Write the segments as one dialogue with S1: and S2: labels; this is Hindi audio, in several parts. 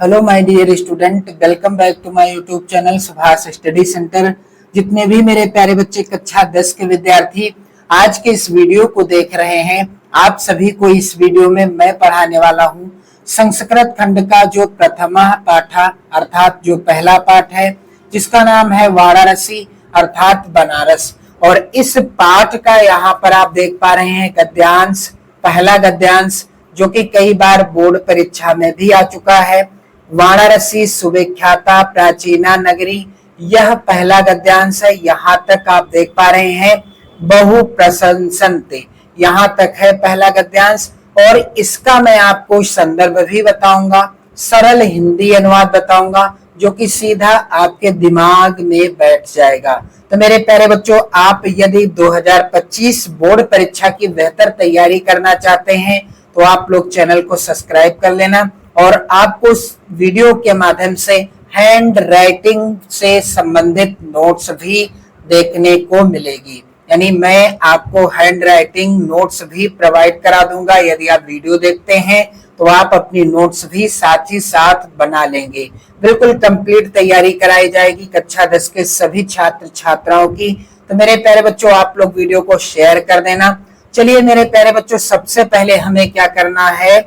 S1: Hello my dear student, welcome back to my YouTube channel Subhash study centre. जितने भी मेरे प्यारे बच्चे कक्षा 10 के विद्यार्थी आज के इस वीडियो को देख रहे हैं, आप सभी को इस वीडियो में मैं पढ़ाने वाला हूं संस्कृत खंड का जो प्रथमा पाठ अर्थात जो पहला पाठ है, जिसका नाम है वाराणसी अर्थात बनारस। और इस पाठ का यहाँ पर आप देख पा रहे हैं गद्यांश, पहला गद्यांश जो कि कई बार बोर्ड परीक्षा में भी आ चुका है। वाराणसी सुविख्याता प्राचीना नगरी, यह पहला गद्यांश है। यहाँ तक आप देख पा रहे हैं बहु प्रशंसन्ते, यहाँ तक है पहला गद्यांश। और इसका मैं आपको संदर्भ भी बताऊंगा, सरल हिंदी अनुवाद बताऊंगा जो कि सीधा आपके दिमाग में बैठ जाएगा। तो मेरे प्यारे बच्चों, आप यदि 2025 बोर्ड परीक्षा की बेहतर तैयारी करना चाहते हैं तो आप लोग चैनल को सब्सक्राइब कर लेना। और आपको वीडियो के माध्यम से हैंड राइटिंग से संबंधित नोट्स भी देखने को मिलेगी, यानी मैं आपको हैंड राइटिंग नोट्स भी प्रोवाइड करा दूंगा। यदि आप वीडियो देखते हैं तो आप अपनी नोट्स भी साथ ही साथ बना लेंगे। बिल्कुल कंप्लीट तैयारी कराई जाएगी कक्षा 10 के सभी छात्र छात्राओं की। तो मेरे प्यारे बच्चों, आप लोग वीडियो को शेयर कर देना। चलिए मेरे प्यारे बच्चों, सबसे पहले हमें क्या करना है,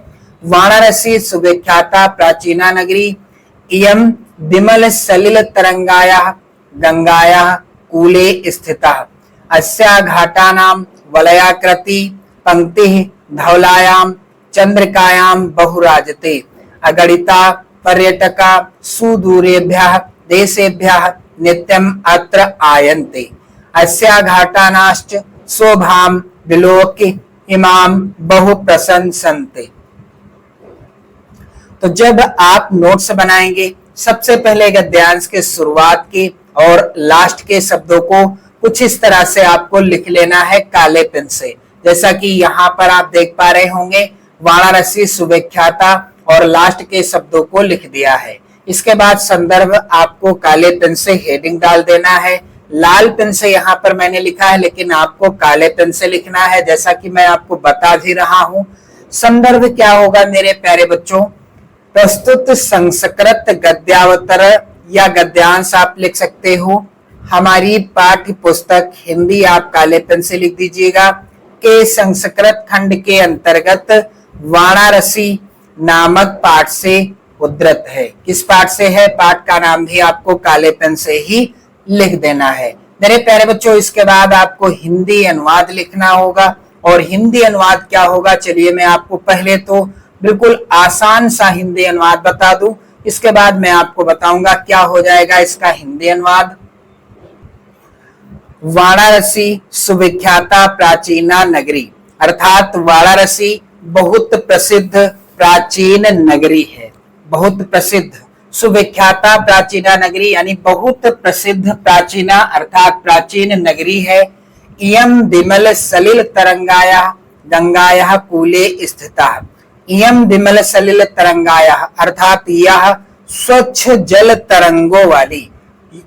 S1: वाराणसी सुविख्याता प्राचीना नगरी इयं विमल सलिल तरंगाया गंगाया कूले स्थिता अस्या घाटानां वलयाकृति पंक्ति धवलायां चंद्रिकायां बहुराजते अगणिता पर्यटका सुदूरेभ्यः देशेभ्यः नित्यम् अत्र आयन्ते अस्या घाटानाश्च शोभां विलोक्य इमाम बहु प्रशंसन्ते। तो जब आप नोट्स बनाएंगे, सबसे पहले गद्यांश के शुरुआत के और लास्ट के शब्दों को कुछ इस तरह से आपको लिख लेना है काले पेन से। जैसा कि यहाँ पर आप देख पा रहे होंगे वाराणसी सुविख्याता और लास्ट के शब्दों को लिख दिया है। इसके बाद संदर्भ आपको काले पेन से हेडिंग डाल देना है। लाल पेन से यहाँ पर मैंने लिखा है, लेकिन आपको काले पेन से लिखना है, जैसा कि मैं आपको बता भी रहा हूँ। संदर्भ क्या होगा मेरे प्यारे बच्चों, प्रस्तुत संस्कृत गद्यावतर या गद्यांश आप लिख सकते हो। हमारी पाठ्य पुस्तक हिंदी आप काले पेन से लिख दीजिएगा के संस्कृत खंड के अंतर्गत वाराणसी नामक पाठ से उद्धृत है। किस पाठ से है, पाठ का नाम भी आपको काले पेन से ही लिख देना है मेरे प्यारे बच्चों। इसके बाद आपको हिंदी अनुवाद लिखना होगा। और हिंदी अनुवाद क्या होगा, चलिए मैं आपको पहले तो बिल्कुल आसान सा हिंदी अनुवाद बता दूं, इसके बाद मैं आपको बताऊंगा क्या हो जाएगा इसका हिंदी अनुवाद। वाराणसी सुविख्याता प्राचीना नगरी अर्थात वाराणसी बहुत प्रसिद्ध प्राचीन नगरी है, बहुत प्रसिद्ध। सुविख्याता प्राचीना नगरी यानी बहुत प्रसिद्ध प्राचीना अर्थात प्राचीन नगरी है। इयं विमल सलिल तरंगाया गंगाया कूले स्थिता, इयं विमल सलिल तरंगाया अर्थात यह स्वच्छ जल तरंगों वाली,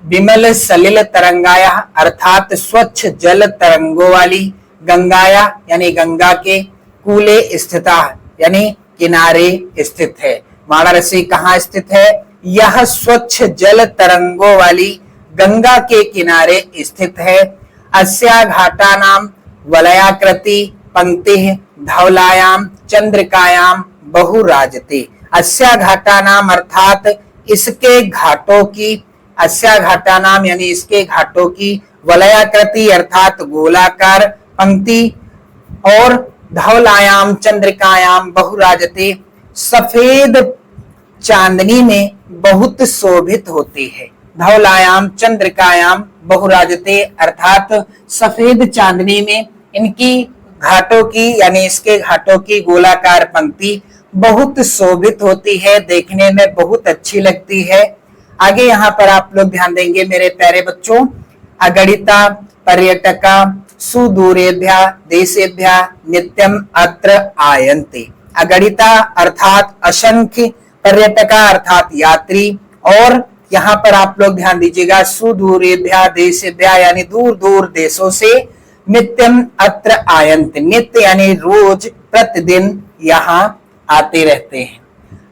S1: विमल सलिल तरंगाया अर्थात स्वच्छ जल तरंगों वाली, गंगाया यानी गंगा के, कूले स्थिता यानी किनारे स्थित है। वाराणसी कहाँ स्थित है, यह स्वच्छ जल तरंगों वाली गंगा के किनारे स्थित है। अस्या घाटानां वलयाकृति पंक्ति धवलायां चंद्रिकायां बहुराजते, अस्या घाटानां अर्थात इसके घाटों की, अस्या घाटानां यानी इसके घाटों की, वलयाकृति अर्थात गोलाकार, पंक्ति और धवलायां चंद्रिकायां बहुराजते सफेद चांदनी में बहुत शोभित होती है। धवलायाम चंद्रिकायाम बहुराजते अर्थात सफेद चांदनी में इनकी घाटों की यानी इसके घाटों की गोलाकार पंक्ति बहुत शोभित होती है, देखने में बहुत अच्छी लगती है। आगे यहाँ पर आप लोग ध्यान देंगे मेरे प्यारे बच्चों, अगणिता पर्यटका सुदूरेभ्यः देशेभ्यः नित्यम अत्र आयन्ते। अगणिता अर्थात असंख्य, पर्यटका अर्थात यात्री, और यहाँ पर आप लोग ध्यान दीजिएगा सुदूरेभ्यः देशेभ्यः यानी दूर दूर देशों से, नित्यम अत्र आयन्ते नित्य यानी रोज प्रतिदिन यहाँ आते रहते हैं।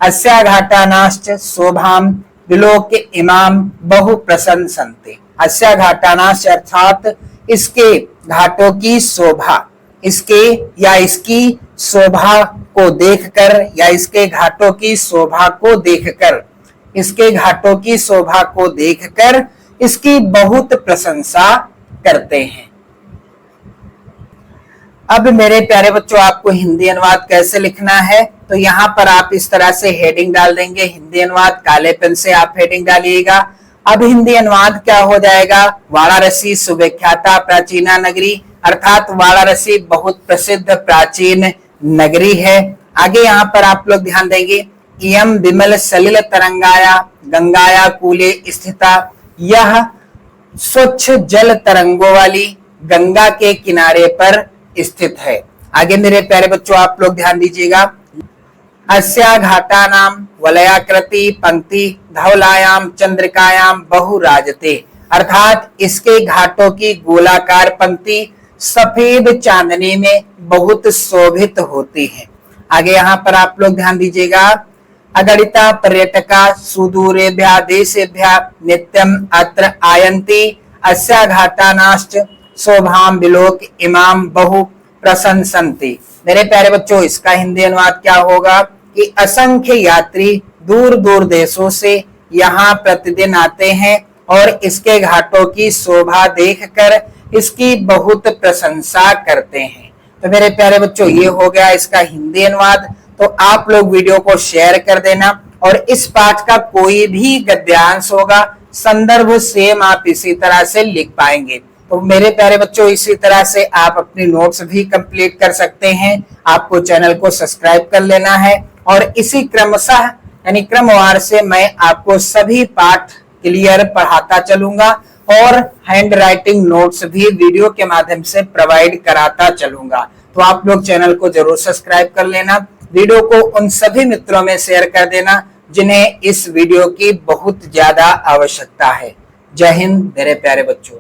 S1: अस्या घाटानाश्च शोभाम विलोक्य इमाम बहु प्रशंसन्ते। अस्या घाटानाश्च अर्थात इसके घाटों की शोभा, इसके या इसकी शोभा को देखकर या इसके घाटों की शोभा को देखकर, इसके घाटों की शोभा को देखकर इसकी बहुत प्रशंसा करते हैं। अब मेरे प्यारे बच्चों, आपको हिंदी अनुवाद कैसे लिखना है, तो यहाँ पर आप इस तरह से हेडिंग डाल देंगे, हिंदी अनुवाद, काले पेन से आप हेडिंग डालिएगा। अब हिंदी अनुवाद क्या हो जाएगा, वाराणसी सुविख्याता प्राचीना नगरी, अर्थात वाराणसी बहुत प्रसिद्ध प्राचीन नगरी है। आगे यहाँ पर आप लोग ध्यान देंगे, इयम विमल सलिल तरंगाया गंगाया कूले स्थिता, यह स्वच्छ जल तरंगों वाली गंगा के किनारे पर स्थित है। आगे मेरे प्यारे बच्चों आप लोग ध्यान दीजिएगा, अस्या घाटानाम वलयाकृति पंक्ति धवलायाम चंद्रिकायाम बहु राजते, अर्थात इसके घाटों की गोलाकार पंक्ति सफेद चांदनी में बहुत शोभित होती है। आगे यहाँ पर आप लोग ध्यान दीजिएगा, अगणिता पर्यटका सुदूरेभ्यः देशेभ्यः नित्यम अत्र आयन्ति, अस्या घाटानाश्च शोभाम विलोक्य इमाम बहु प्रशंसन्ति। मेरे प्यारे बच्चों, इसका हिंदी अनुवाद क्या होगा कि असंख्य यात्री दूर दूर देशों से यहाँ प्रतिदिन आते हैं और इसके घाटों की शोभा देखकर इसकी बहुत प्रशंसा करते हैं। तो मेरे प्यारे बच्चों, ये हो गया इसका हिंदी अनुवाद। तो आप लोग वीडियो को शेयर कर देना और इस पाठ का कोई भी गद्यांश होगा, संदर्भ सेम आप इसी तरह से लिख पाएंगे। तो मेरे प्यारे बच्चों, इसी तरह से आप अपनी नोट्स भी कंप्लीट कर सकते हैं। आपको चैनल को सब्सक्राइब कर लेना है और इसी क्रमशः यानी क्रमवार से मैं आपको सभी पाठ क्लियर पढ़ाता चलूंगा और हैंड राइटिंग नोट्स भी वीडियो के माध्यम से प्रोवाइड कराता चलूंगा। तो आप लोग चैनल को जरूर सब्सक्राइब कर लेना, वीडियो को उन सभी मित्रों में शेयर कर देना जिन्हें इस वीडियो की बहुत ज्यादा आवश्यकता है। जय हिंद मेरे प्यारे बच्चों।